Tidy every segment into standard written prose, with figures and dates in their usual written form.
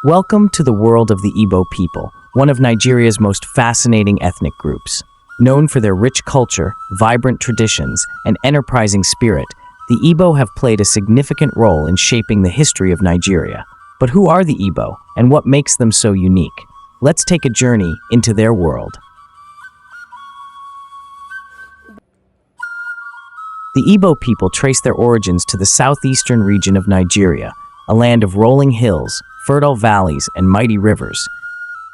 Welcome to the world of the Igbo people, one of Nigeria's most fascinating ethnic groups. Known for their rich culture, vibrant traditions, and enterprising spirit, the Igbo have played a significant role in shaping the history of Nigeria. But who are the Igbo, and what makes them so unique? Let's take a journey into their world. The Igbo people trace their origins to the southeastern region of Nigeria, a land of rolling hills, fertile valleys, and mighty rivers.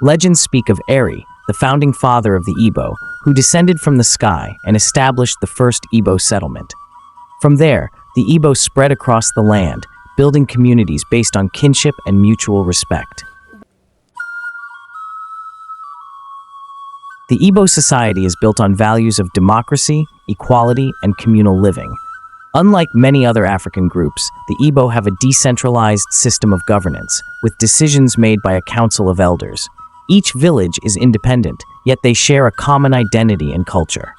Legends speak of Eri, the founding father of the Igbo, who descended from the sky and established the first Igbo settlement. From there, the Igbo spread across the land, building communities based on kinship and mutual respect. The Igbo society is built on values of democracy, equality, and communal living. Unlike many other African groups, the Igbo have a decentralized system of governance, with decisions made by a council of elders. Each village is independent, yet they share a common identity and culture.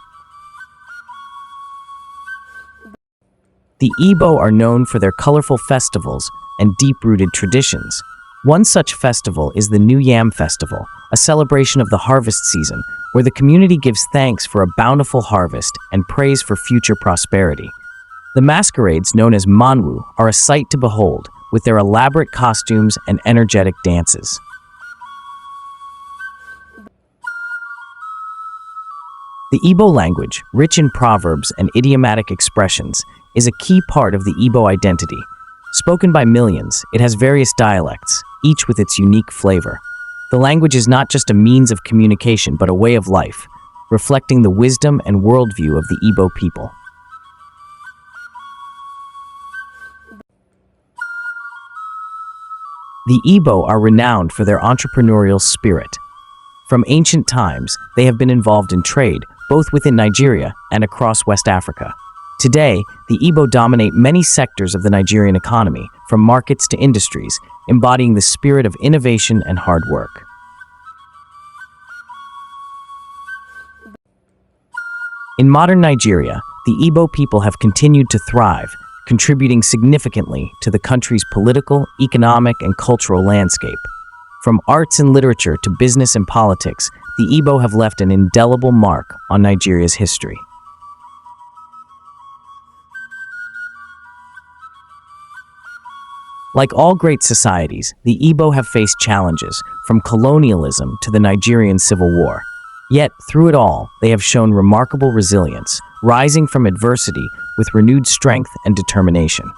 The Igbo are known for their colorful festivals and deep-rooted traditions. One such festival is the New Yam Festival, a celebration of the harvest season, where the community gives thanks for a bountiful harvest and prays for future prosperity. The masquerades, known as manwu, are a sight to behold, with their elaborate costumes and energetic dances. The Igbo language, rich in proverbs and idiomatic expressions, is a key part of the Igbo identity. Spoken by millions, it has various dialects, each with its unique flavor. The language is not just a means of communication, but a way of life, reflecting the wisdom and worldview of the Igbo people. The Igbo are renowned for their entrepreneurial spirit. From ancient times, they have been involved in trade, both within Nigeria and across West Africa. Today, the Igbo dominate many sectors of the Nigerian economy, from markets to industries, embodying the spirit of innovation and hard work. In modern Nigeria, the Igbo people have continued to thrive, contributing significantly to the country's political, economic, and cultural landscape. From arts and literature to business and politics, the Igbo have left an indelible mark on Nigeria's history. Like all great societies, the Igbo have faced challenges, from colonialism to the Nigerian Civil War. Yet, through it all, they have shown remarkable resilience, rising from adversity with renewed strength and determination.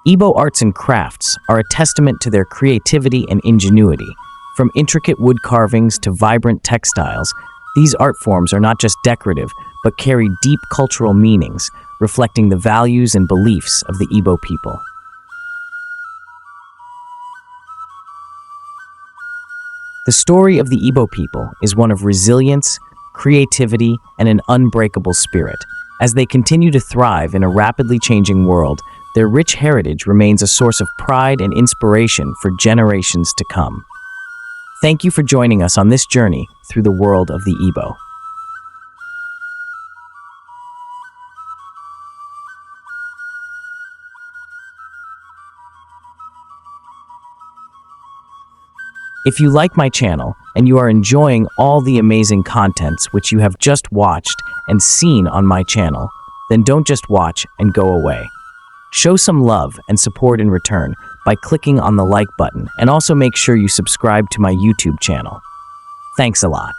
Igbo arts and crafts are a testament to their creativity and ingenuity. From intricate wood carvings to vibrant textiles, these art forms are not just decorative, but carry deep cultural meanings, reflecting the values and beliefs of the Igbo people. The story of the Igbo people is one of resilience, creativity, and an unbreakable spirit. As they continue to thrive in a rapidly changing world, their rich heritage remains a source of pride and inspiration for generations to come. Thank you for joining us on this journey through the world of the Igbo. If you like my channel and you are enjoying all the amazing contents which you have just watched and seen on my channel, then don't just watch and go away. Show some love and support in return by clicking on the like button, and also make sure you subscribe to my YouTube channel. Thanks a lot.